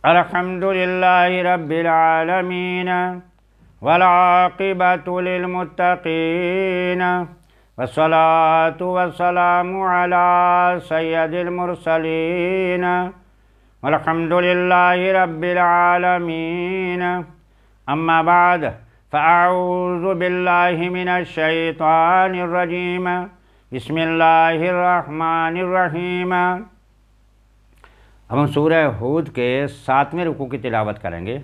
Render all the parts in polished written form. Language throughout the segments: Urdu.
الحمد لله رب العالمين والعاقبة للمتقين والصلاة والسلام على سيد المرسلين والحمد لله رب العالمين. أما بعد فأعوذ بالله من الشيطان الرجيم. بسم الله الرحمن الرحیم. اب ہم سورہ ہود کے 7ویں رکوع کی تلاوت کریں گے.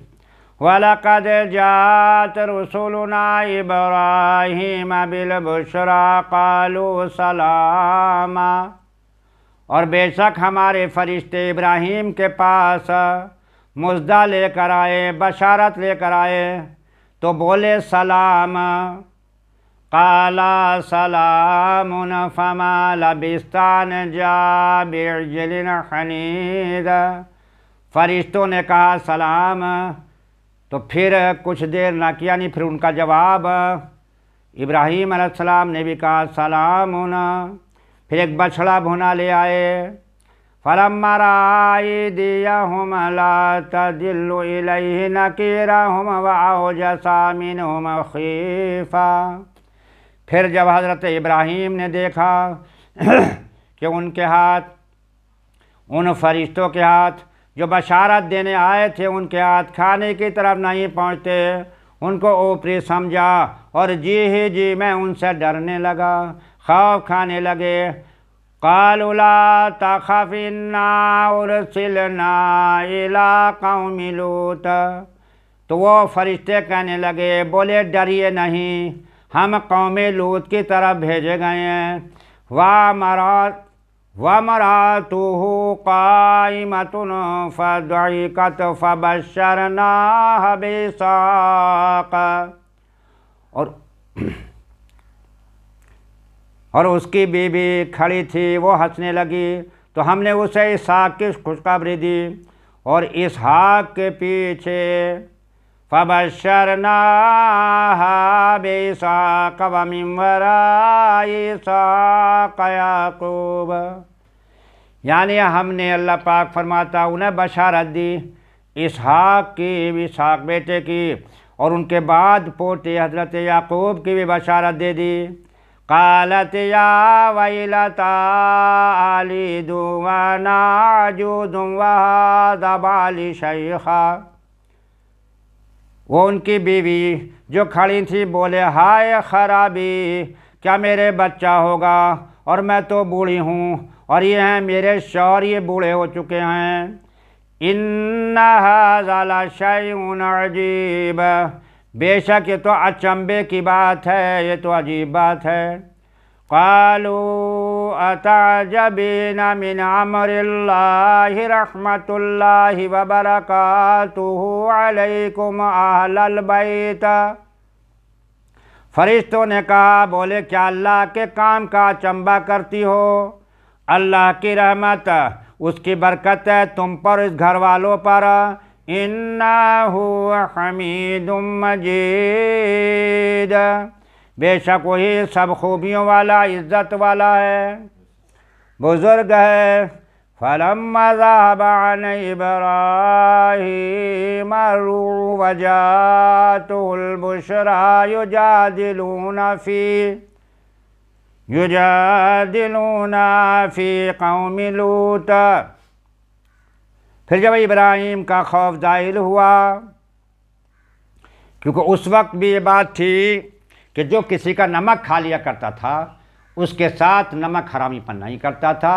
وَلَقَدْ جَاءَتْ رُسُلُنَا إِبْرَاهِيمَ بِالْبُشْرَىٰ قَالُوا سَلَامًا. اور بے شک ہمارے فرشتے ابراہیم کے پاس مژدہ لے کر آئے، بشارت لے کر آئے تو بولے سلام. قَالَ سَلَامٌ فَمَا لَبِثْتَ أَنْ جَاءَ بِعِجْلٍ حَنِيذٍ. فرشتوں نے کہا سلام تو پھر کچھ دیر نہ کیا نہیں، پھر ان کا جواب ابراہیم علیہ السلام نے بھی کہا سلام. پھر ایک بچھڑا بھونا لے آئے. فَلَمَّا رَأَىٰ أَيْدِيَهُمْ لَا تَصِلُّ إِلَيْهِ نَكِرَهُمْ وَأَوْجَسَ مِنْهُمْ خِیفَةً. پھر جب حضرت ابراہیم نے دیکھا کہ ان کے ہاتھ، ان فرشتوں کے ہاتھ جو بشارت دینے آئے تھے، ان کے ہاتھ کھانے کی طرف نہیں پہنچتے، ان کو اوپری سمجھا اور جی ہی جی میں ان سے ڈرنے لگا، خوف کھانے لگے. قَالُوا لَا تَخَفْ إِنَّا أُرْسِلْنَا إِلَىٰ قَوْمِ لُوطٍ. تو وہ فرشتے کہنے لگے، بولے ڈریے نہیں، ہم قوم لوط کی طرف بھیجے گئے ہیں. وَامْرَأَتُهُ قَائِمَةٌ فَضَحِكَتْ فَبَشَّرْنَاهَا بِإِسْحَاقَ. اور اس کی بیوی کھڑی تھی، وہ ہنسنے لگی تو ہم نے اسے اسحاق کی خوشخبری دی. اور اسحاق کے پیچھے فَبَشَّرْنَاهَا بِإِسْحَاقَ وَمِن وَرَاءِ إِسْحَاقَ یعقوب. یعنی ہم نے، اللہ پاک فرماتا، انہیں بشارت دی اسحاق کی، اسحاق بیٹے کی، اور ان کے بعد پوتے حضرت یعقوب کی بھی بشارت دے دی. قالت یا ویلتا آلد وانا عجوز وہذا بالی شیخا. وہ ان کی بیوی جو کھڑی تھی بولے ہائے خرابی، کیا میرے بچہ ہوگا اور میں تو بوڑھی ہوں، اور یہ ہیں میرے شوہر، یہ بوڑھے ہو چکے ہیں. ان ھذا لشیء عجیب. بے شک یہ تو اچنبے کی بات ہے، یہ تو عجیب بات ہے. قالوا اتعجبین من امر اللہ رحمت اللہ وبرکاتہ علیکم اہل البیت. فرشتوں نے کہا، بولے کیا اللہ کے کام کا اچنبا کرتی ہو؟ اللہ کی رحمت، اس کی برکت ہے تم پر، اس گھر والوں پر. انہ حمید مجید. بے شک وہی سب خوبیوں والا، عزت والا ہے، بزرگ ہے. فَلَمَّا ذَهَبَ عَنْ إِبْرَاهِيمَ الرُّوعُ وَجَاءَتْهُ الْبُشْرَىٰ يُجَادِلُونَ فِي قَوْمِ لُوطٍ. پھر جب ابراہیم کا خوف ظاہر ہوا، کیونکہ اس وقت بھی یہ بات تھی کہ جو کسی کا نمک کھا لیا کرتا تھا اس کے ساتھ نمک حرامی پن نہیں کرتا تھا.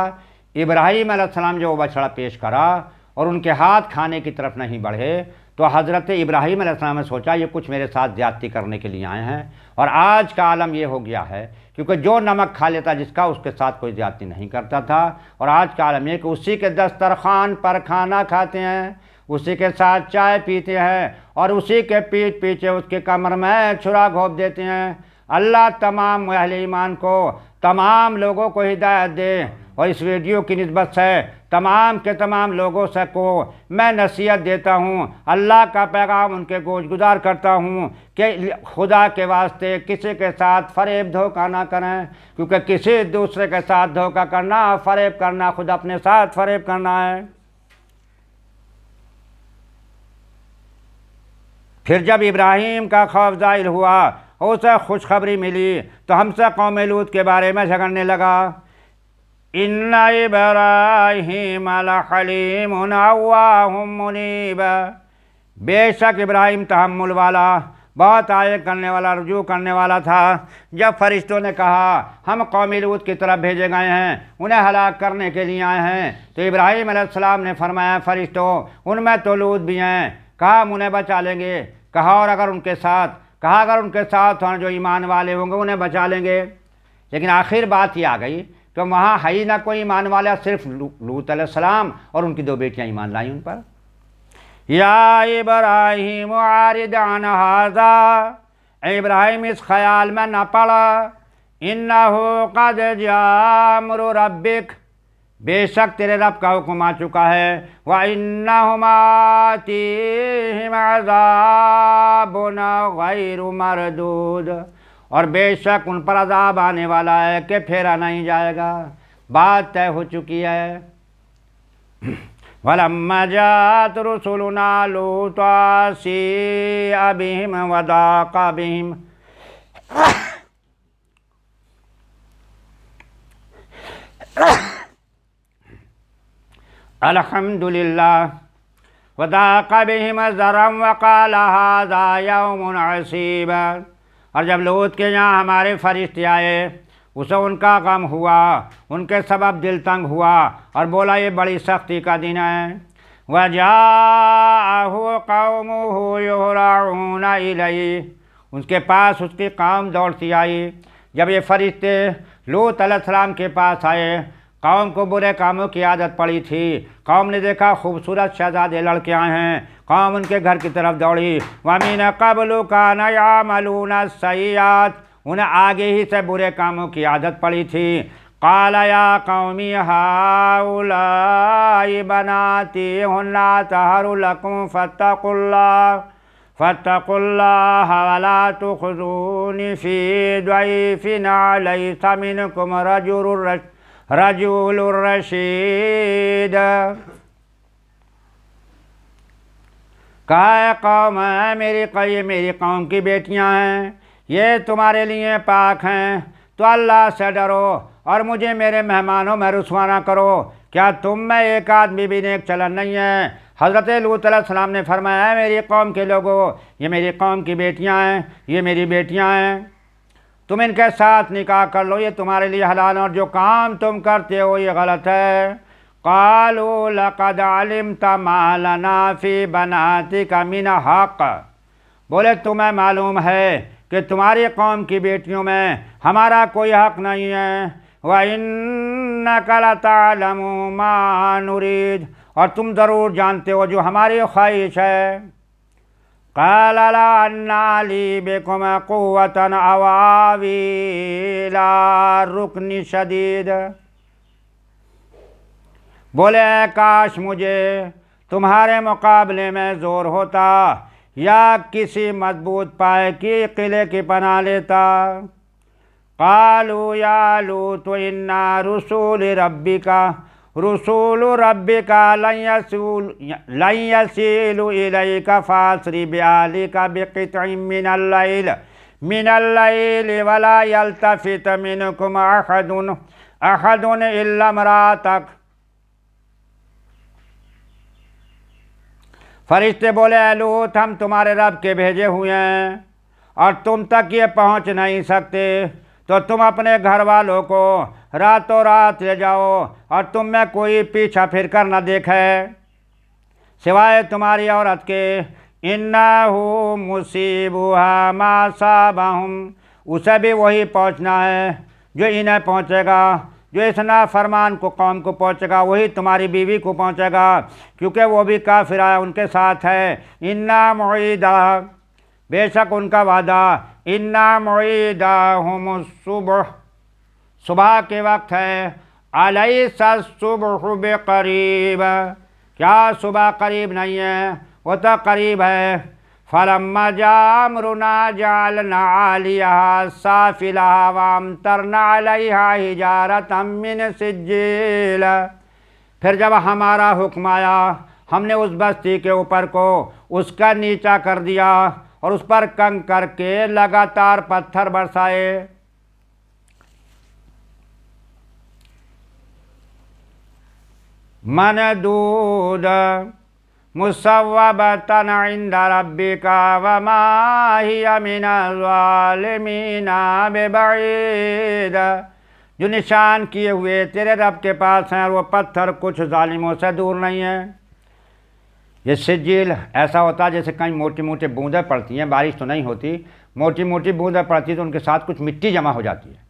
ابراہیم علیہ السلام جو وہ بچڑا پیش کرا اور ان کے ہاتھ کھانے کی طرف نہیں بڑھے تو حضرت ابراہیم علیہ السلام نے سوچا یہ کچھ میرے ساتھ زیادتی کرنے کے لیے آئے ہیں. اور آج کا عالم یہ ہو گیا ہے، کیونکہ جو نمک کھا لیتا جس کا، اس کے ساتھ کوئی زیادتی نہیں کرتا تھا. اور آج کا عالم یہ کہ اسی کے دسترخوان پر کھانا کھاتے ہیں، اسی کے ساتھ چائے پیتے ہیں، اور اسی کے پیٹھ پیچھے اس کے کمر میں چھرا گھونپ دیتے ہیں. اللہ تمام اہل ایمان کو، تمام لوگوں کو ہدایت دے. اور اس ویڈیو کی نسبت سے تمام کے تمام لوگوں سے کو میں نصیحت دیتا ہوں، اللہ کا پیغام ان کے گوش گزار کرتا ہوں کہ خدا کے واسطے کسی کے ساتھ فریب دھوکہ نہ کریں، کیونکہ کسی دوسرے کے ساتھ دھوکہ کرنا، فریب کرنا، خود اپنے ساتھ فریب کرنا ہے. پھر جب ابراہیم کا خوف ظاہر ہوا اور اسے خوشخبری ملی تو ہم سے قوم لوط کے بارے میں جھگڑنے لگا۔ ان ابراہیم لحلیم اوّاہ منیب، بے شک ابراہیم تحمل والا، بہت آئے کرنے والا، رجوع کرنے والا تھا۔ جب فرشتوں نے کہا ہم قوم لوط کی طرف بھیجے گئے ہیں، انہیں ہلاک کرنے کے لیے آئے ہیں، تو ابراہیم علیہ السلام نے فرمایا فرشتوں ان میں تو لوط بھی ہیں، کہا ہم انہیں بچا لیں گے، کہا اگر ان کے ساتھ جو ایمان والے ہوں گے انہیں بچا لیں گے۔ لیکن آخر بات یہ آ گئی کہ وہاں ہے ہی نہ کوئی ایمان والا، صرف لوط علیہ السلام اور ان کی 2 بیٹیاں ایمان لائیں ان پر۔ یا ابراہیم عارض عن ھذا، اے ابراہیم اس خیال میں نہ پڑا، انہ قد جاء امر ربک، بے شک تیرے رب کا حکم آ چکا ہے، وَإِنَّهُمْ آتِيهِمْ عَذَابٌ غَيْرُ مَرْدُودٍ، اور بے شک ان پر عذاب آنے والا ہے کہ پھیرا نہیں جائے گا، بات طے ہو چکی ہے۔ وَلَمَّا جَاءَتْ رُسُلُنَا لُوطًا سِیءَ بِهِمْ وَضَاقَ بِهِمْ الحمدللہ وضاق بہم ذرعا وقال ھذا یوم عصیب، اور جب لوط کے یہاں ہمارے فرشتے آئے اسے ان کا غم ہوا، ان کے سبب دل تنگ ہوا اور بولا یہ بڑی سختی کا دن ہے۔ وجاءہ قومہ یہرعون الیہ، اس کے پاس اس کی قوم دوڑتی آئی۔ جب یہ فرشتے لوط علیہ السلام کے پاس آئے، قوم کو برے کاموں کی عادت پڑی تھی، قوم نے دیکھا خوبصورت شہزادے لڑکے آئے ہیں، قوم ان کے گھر کی طرف دوڑی۔ وَمِن قَبْلُ كَانَ يَعْمَلُونَ السَّیِّئَاتِ، انہیں آگے ہی سے برے کاموں کی عادت پڑی تھی۔ قَالَ يَا قَوْمِ هَؤُلَاءِ بَنَاتِي هُنَّ أَطْهَرُ لَكُمْ فَاتَّقُوا اللَّهَ وَلَا تُخْزُونِ فِي ضَيْفٍ أَلَيْسَ مِنكُمْ رجل الرشید، کہا اے قوم میری قوم کی بیٹیاں ہیں، یہ تمہارے لیے پاک ہیں، تو اللہ سے ڈرو اور مجھے میرے مہمانوں میں رسوا نہ کرو۔ کیا تم میں ایک آدمی بھی نیک چلن نہیں ہے؟ حضرت لوط علیہ السلام نے فرمایا اے میری قوم کے لوگوں، یہ میری قوم کی بیٹیاں ہیں، یہ میری بیٹیاں ہیں، تم ان کے ساتھ نکاح کر لو، یہ تمہارے لیے حلال ہے، اور جو کام تم کرتے ہو یہ غلط ہے۔ قالوا لقد علمت ما لنا فی بناتک من حق، بولے تمہیں معلوم ہے کہ تمہاری قوم کی بیٹیوں میں ہمارا کوئی حق نہیں ہے۔ وَإِنَّكَ لَتَعْلَمُ مَا نُرِيدُ، اور تم ضرور جانتے ہو جو ہماری خواہش ہے۔ قال لَأَنَّ لِي بِكُمْ قُوَّةً أَوْ آوِي إِلَىٰ رُكْنٍ شَدِيدٍ، بولے کاش مجھے تمہارے مقابلے میں زور ہوتا یا کسی مضبوط پائے کی قلعے کی پناہ لیتا۔ قالوا یا لوط انا رسول ربک لن یصلوا الیک فاسر بأہلک بقطع من اللیل ولا یلتفت منکم احد الا امرأتک، فرشتے بولے اے لوط ہم تمہارے رب کے بھیجے ہوئے ہیں اور تم تک یہ پہنچ نہیں سکتے، تو تم اپنے گھر والوں کو راتوں رات لے جاؤ اور تم میں کوئی پیچھا پھر کر نہ دیکھے سوائے تمہاری عورت کے۔ اِنَّهُ مُصِیبُهَا مَا أَصَابَهُمْ، اسے بھی وہی پہنچنا ہے جو انہیں پہنچے گا، جو اس نافرمان کو قوم کو پہنچے گا وہی تمہاری بیوی کو پہنچے گا، کیونکہ وہ بھی کافر ہے، ان کے ساتھ ہے۔ اِنَّا مُعِیدًا، بے شک ان کا وعدہ، اِنَّا مُعِیدَاهُمُ الصُّبْحَ، صبح کے وقت ہے۔ أَلَيْسَ الصُّبْحُ بِقَرِیبٍ، کیا صبح قریب نہیں ہے؟ وہ تو قریب ہے۔ فَلَمَّا جَاءَ أَمْرُنَا جَعَلْنَا عَالِيَهَا سَافِلَهَا وَأَمْطَرْنَا عَلَيْهَا حِجَارَةً مِّن سِجِّيلٍ، پھر جب ہمارا حکم آیا ہم نے اس بستی کے اوپر کو اس کا نیچا کر دیا اور اس پر کنکر کے لگاتار پتھر برسائے۔ مندود مصوبۃ عند ربک وما ہی من الظالمین ببعید، جو نشان کیے ہوئے تیرے رب کے پاس ہیں اور وہ پتھر کچھ ظالموں سے دور نہیں ہیں۔ یہ سجیل ایسا ہوتا ہے جیسے کہیں موٹی موٹی بوندیں پڑتی ہیں، بارش تو نہیں ہوتی، موٹی موٹی بوندیں پڑتی تو ان کے ساتھ کچھ مٹی جمع ہو جاتی ہے،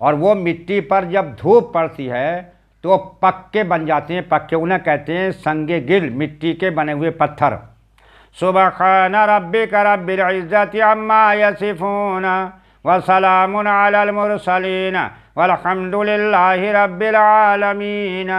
اور وہ مٹی پر جب دھوپ پڑتی ہے تو وہ پکے بن جاتے ہیں، پکے انہیں کہتے ہیں سنگ گل، مٹی کے بنے ہوئے پتھر۔ سبحان ربک رب العزت عما یصفون وسلام علی المرسلین والحمد للہ رب العالمین۔